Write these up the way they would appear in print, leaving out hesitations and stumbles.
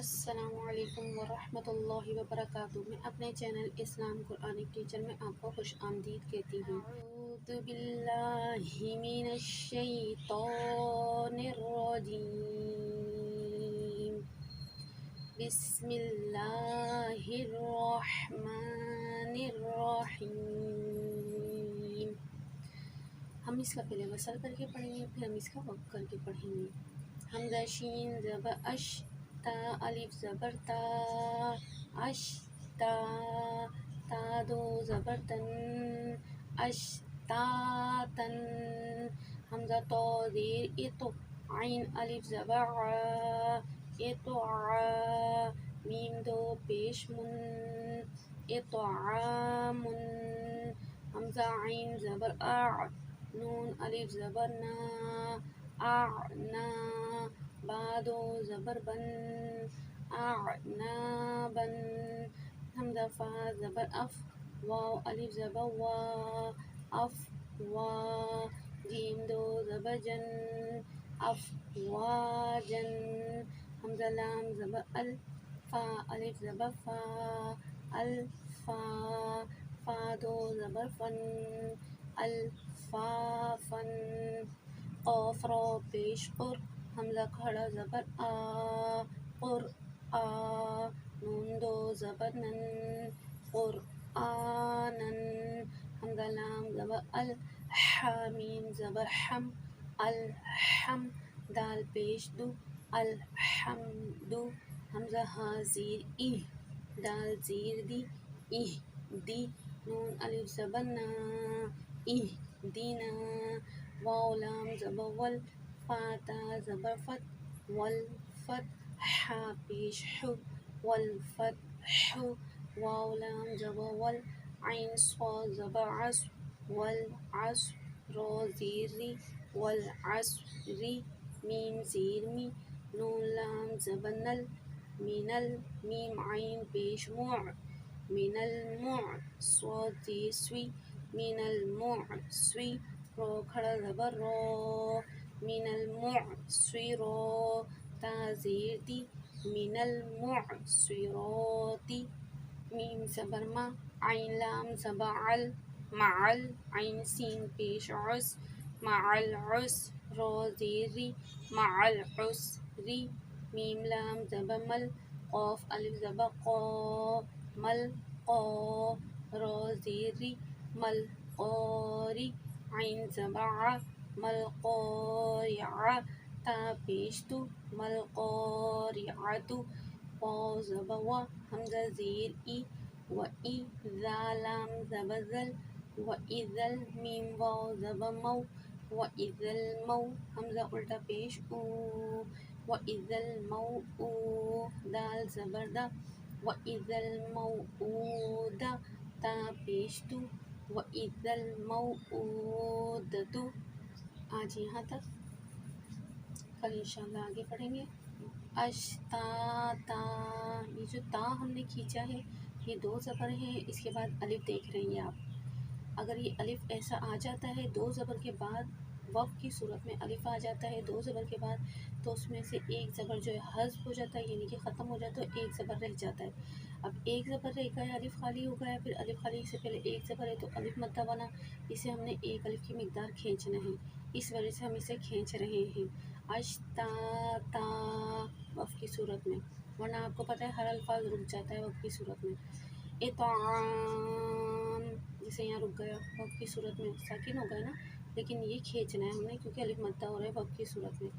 السلام علیکم ورحمۃ اللہ وبرکاتہ۔ میں اپنے چینل اسلام قرآنک ٹیچر میں آپ کو خوش آمدید کہتی ہوں۔ اعوذ باللہ من الشیطان الرجیم، بسم اللہ الرحمن الرحیم۔ ہم اس کا پہلے وصل کر کے پڑھیں گے، پھر ہم اس کا وقف کر کے پڑھیں گے۔ حمزہ شین زبر اش، تا الف زبر تا، اش تا، تا دو زبر تن، اش تا تن۔ حمزہ تو زیر اتو، عین الف زبر ع، اتو ع، میم دو پیش من، اطعامن۔ حمزہ عین زبر اع، نون الف زبر نا، اعنا، با دو زبر بن، اعنابن۔ حمزہ فا زبر اف، واو الف زبر وا، اف وا، جیم دو زبر جن، افواجن۔ حمزہ لام زبر ال، فا الف زبر فا، الفا، فا دو زبر فن، الفافن۔ قاف را پیش قر، حمزہ کھڑا زبر آ، قر آ، نون دو زبر نن، قرآنن۔ حمزہ لام زبر ال، حامیم زبر حم، الحم، دال پیش دو، الحمدو۔ حمزہ ہا زیر ای، دال زیر دی، ای دی، نون الف زبر نا، ای دینا، واو لام زبر ول، فا تا زبر فت، والفت، حا پیش حو، والفتح، واو لام زبر ول، عین صاد زبر عص، والعصر، را زیر ری، والعصری، میم زیر می، نون لام زبر نل، منل، میم عین پیش موع، من الموع، صاد زیر سوی، من المعسوی، را کھڑا زبر را، من المعسرا، تا زیر دی، من المعسراتی، میم زبر ما، عین لام زبر عل، معل، عین سین پیش عس، مع العسر، را زیر ری، مع العسری، میم لام زبر مل، قاف الف زبر قا، مل قا، را زیر ری، مل قاری، عین زبر ع، مل قارعہ، تا پیش تو، مل قارعۃ، واو زبر وا، حمزہ زیر ای، و ای، ذا لام زبر ذل، و اذل، میم واو زبر مو، و اذل مو، حمزہ الٹا پیش او، و اذل مو، دال زبر دا، و اذل موعودہ، تا پیش تو، و اذل موعودۃ۔ آج یہاں تک، کل انشاءاللہ آگے پڑھیں گے۔ اشتاتا، یہ جو تا ہم نے کھینچا ہے یہ دو زبر ہیں، اس کے بعد الف دیکھ رہے ہیں آپ۔ اگر یہ الف ایسا آ جاتا ہے دو زبر کے بعد، وقف کی صورت میں الف آ جاتا ہے دو زبر کے بعد، تو اس میں سے ایک زبر جو ہے حذف ہو جاتا ہے، یعنی کہ ختم ہو جاتا ہے، ایک زبر رہ جاتا ہے۔ اب ایک زبر رہ گیا، الف خالی ہو گیا، پھر الف خالی سے پہلے ایک زبر ہے تو الف مدہ بنا، اسے ہم نے ایک الف کی مقدار کھینچنا ہے، اس وجہ سے ہم اسے کھینچ رہے ہیں۔ اشتاتا، وقف کی صورت میں، ورنہ آپ کو پتہ ہے ہر الفاظ رک جاتا ہے وقف کی صورت میں۔ اطعام، جسے یہاں رک گیا وقف کی صورت میں، ساکن ہو گیا نا، لیکن یہ کھینچنا ہے ہم نے کیونکہ الف مدہ ہو رہا ہے وقف کی صورت میں۔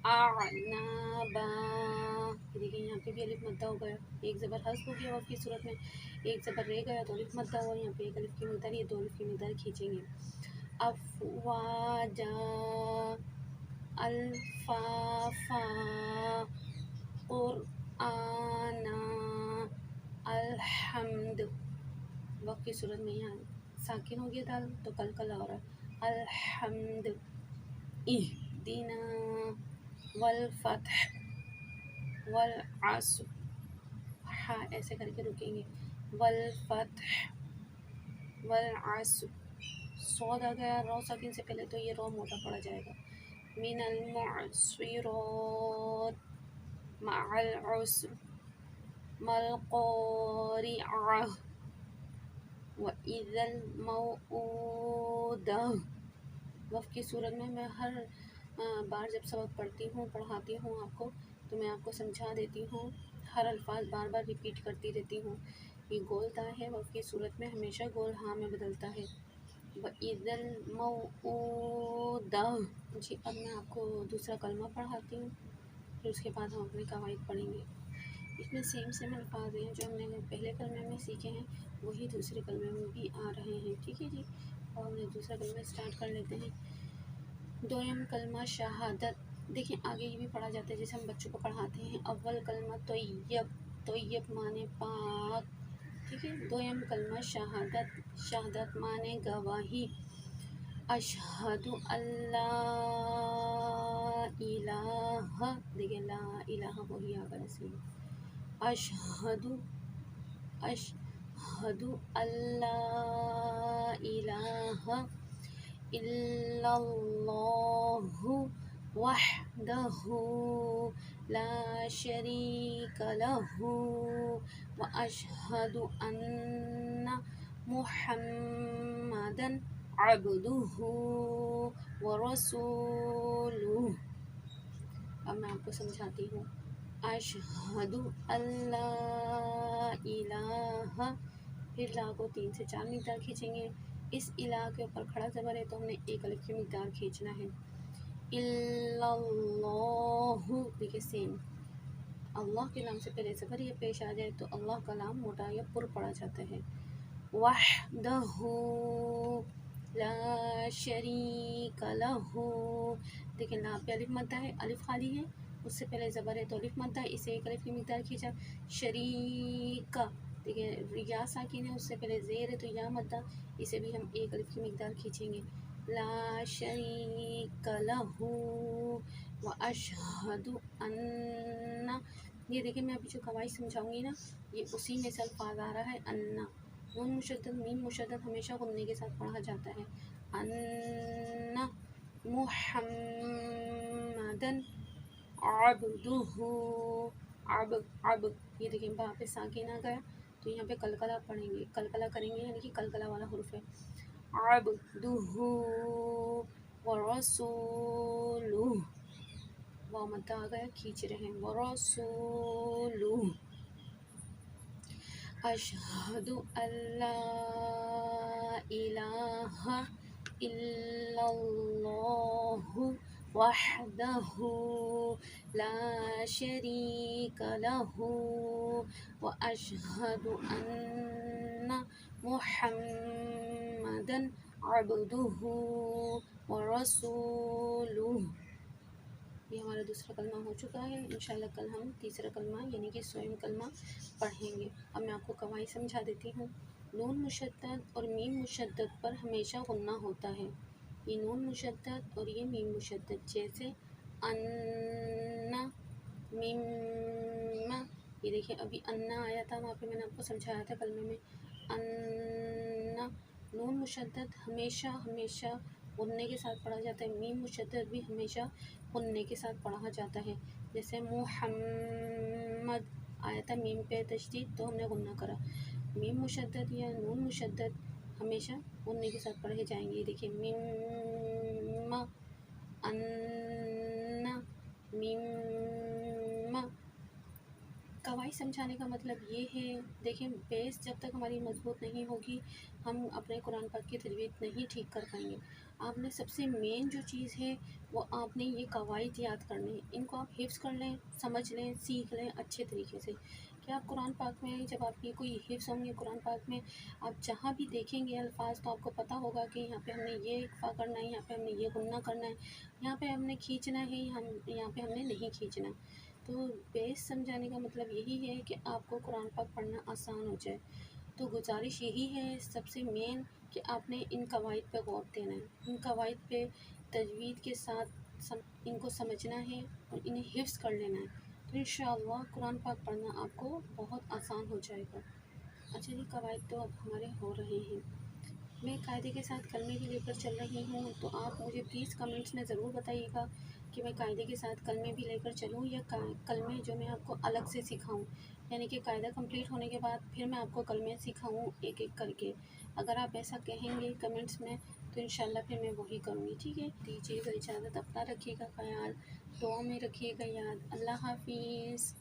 اعنابا، دیکھیں یہاں پہ بھی الف مدہ ہو گیا، ایک زبر حذف ہو گیا وقف کی صورت میں، ایک زبر رہ گیا تو الف مدہ ہوا، یہاں پہ ایک الف کی مقدار، یہ دو الف کی مقدار کھینچیں گے۔ افواجا، الفافا، قرآنا، الحمد، وقف کی صورت میں یہاں ساکن ہو گیا دال تو کلکلا ہو رہا ہے، الحمد، اہدنا، والفتح، والعصر، ہاں ایسے کر کے رکیں گے، والفتح، والعصر، صاد آ گیا رو ساکن سے پہلے تو یہ رو موٹا پڑا جائے گا، من المعصرات، مع العسر ما القارعة وإذا الموءودة۔ وقف کی صورت میں میں ہر بار جب سبق پڑھاتی ہوں آپ کو تو میں آپ کو سمجھا دیتی ہوں، ہر الفاظ بار بار ریپیٹ کرتی رہتی ہوں۔ یہ گول تا ہے، وقف کی صورت میں ہمیشہ گول ہاں میں بدلتا ہے۔ وَإِذَا الْمَوْءُودَةُ۔ جی اب میں آپ کو دوسرا کلمہ پڑھاتی ہوں، پھر اس کے بعد ہم اپنے قواعد پڑھیں گے۔ اس میں سیم الفاظ ہیں جو ہم نے پہلے کلمے میں سیکھے ہیں، وہی دوسرے کلمے میں بھی آ رہے ہیں، ٹھیک ہے جی۔ اور دوسرا کلمہ اسٹارٹ کر لیتے ہیں۔ دویم کلمہ شہادت، دیکھیں آگے یہ بھی پڑھا جاتا ہے جیسے ہم بچوں کو پڑھاتے ہیں۔ اول کلمہ طیب، طیب معنی پاک، ٹھیک ہے۔ دویم کلمہ شہادت، شہادت معنی گواہی۔ اشہد اللہ الہ، دیکھیں لا الہ وہی آگا رسی، اشہد اللہ الہ الا اللہ وحدہ لا شریک لہ واشہد ان محمدا عبدہ ورسولہ۔ اب میں آپ کو سمجھاتی ہوں۔ اشہد اللہ الہ، پھر لا کو 3 سے 4 مقدار کھینچیں گے۔ اس الہ کے اوپر کھڑا زبر ہے تو ہم نے ایک الف کی مقدار کھینچنا ہے۔ الا اللہ، دیکھیں سیم، اللہ کے نام سے پہلے زبر یہ پیش آ جائے تو اللہ کا نام موٹا یا پر پڑا جاتا ہے۔ وحدہ لا شریک لہ، دیکھیں لا پہ الف مدہ ہے، الف خالی ہے، اس سے پہلے زبر ہے تو الف مدہ ہے، اسے ایک الف کی مقدار کھینچا۔ شریک، دیکھیں یا ساکن ہے، اس سے پہلے زیر ہے تو یا مدہ، اسے بھی ہم ایک الف کی مقدار کھینچیں گے۔ لا شریک لہ واشہد ان، یہ دیکھیں میں ابھی جو قواعد سمجھاؤں گی نا یہ اسی میں سے الفاظ آ رہا ہے۔ انا، نون مشدد میم مشدد ہمیشہ غنّے کے ساتھ پڑھا جاتا ہے۔ ان محمدن عبدہ، عب، یہ دیکھیں با پہ ساکن آ گیا تو یہاں پہ قلقلہ پڑھیں گے، قلقلہ کریں گے، یعنی کہ قلقلہ والا حرف ہے۔ عبدہ ورسولہ، واو مدہ آ گیا، کھینچ رہے ہیں، ورسولہ۔ اشہد اللہ الہ الا اللہ وحدہ لا شریک لہ واشہد ان محمدا عبدہ ورسولہ۔ یہ ہمارا دوسرا کلمہ ہو چکا ہے، انشاءاللہ کل ہم تیسرا کلمہ یعنی کہ سوئم کلمہ پڑھیں گے۔ اب میں آپ کو قواعد سمجھا دیتی ہوں۔ نون مشدد اور میم مشدد پر ہمیشہ غنہ ہوتا ہے، یہ نون مشدد اور یہ میم مشدد، جیسے ان، میم، یہ دیکھیں ابھی انا آیا تھا، وہاں پہ میں نے آپ کو سمجھایا تھا کلمے میں ان، نون مشدد ہمیشہ غنّے کے ساتھ پڑھا جاتا ہے، میم مشدد بھی ہمیشہ غنّے کے ساتھ پڑھا جاتا ہے، جیسے محمد آیا تھا میم پہ تشدید تو ہم نے غنّہ کرا۔ میم مشدد یا نون مشدد ہمیشہ غنّے کے ساتھ پڑھے جائیں گے، دیکھیں میم، ان، میم۔ قواعد سمجھانے کا مطلب یہ ہے، دیکھیں بیس جب تک ہماری مضبوط نہیں ہوگی ہم اپنے قرآن پاک کی تجوید نہیں ٹھیک کر پائیں گے۔ آپ نے سب سے مین جو چیز ہے وہ آپ نے یہ قواعد یاد کرنے ہیں، ان کو آپ حفظ کر لیں، سمجھ لیں، سیکھ لیں اچھے طریقے سے کہ آپ قرآن پاک میں جب آپ کی کوئی حفظ ہوں گے قرآن پاک میں، آپ جہاں بھی دیکھیں گے الفاظ تو آپ کو پتہ ہوگا کہ یہاں پہ ہم نے یہ اخفا کرنا ہے، یہاں پہ ہم نے یہ غنہ کرنا ہے، یہاں پہ ہم نے کھینچنا ہے، یہاں پہ ہم نے نہیں کھینچنا۔ تو بیس سمجھانے کا مطلب یہی ہے کہ آپ کو قرآن پاک پڑھنا آسان ہو جائے۔ تو گزارش یہی ہے سب سے مین کہ آپ نے ان قواعد پہ غور دینا ہے، ان قواعد پہ تجوید کے ساتھ ان کو سمجھنا ہے اور انہیں حفظ کر لینا ہے، تو انشاءاللہ قرآن پاک پڑھنا آپ کو بہت آسان ہو جائے گا۔ اچھا جی، قواعد تو اب ہمارے ہو رہے ہیں، میں قاعدے کے ساتھ کلمے کی لے کر چل رہی ہوں، تو آپ مجھے پلیز کمنٹس میں ضرور بتائیے گا کہ میں قاعدے کے ساتھ کلمے بھی لے کر چلوں یا کلمے جو میں آپ کو الگ سے سکھاؤں، یعنی کہ قاعدہ کمپلیٹ ہونے کے بعد پھر میں آپ کو کلمے سکھاؤں ایک ایک کر کے۔ اگر آپ ایسا کہیں گے کمنٹس میں تو انشاءاللہ پھر میں وہی کروں گی، ٹھیک ہے؟ دیجیے گا اجازت، اپنا رکھیے گا خیال، دعا میں رکھیے گا یاد۔ اللہ حافظ۔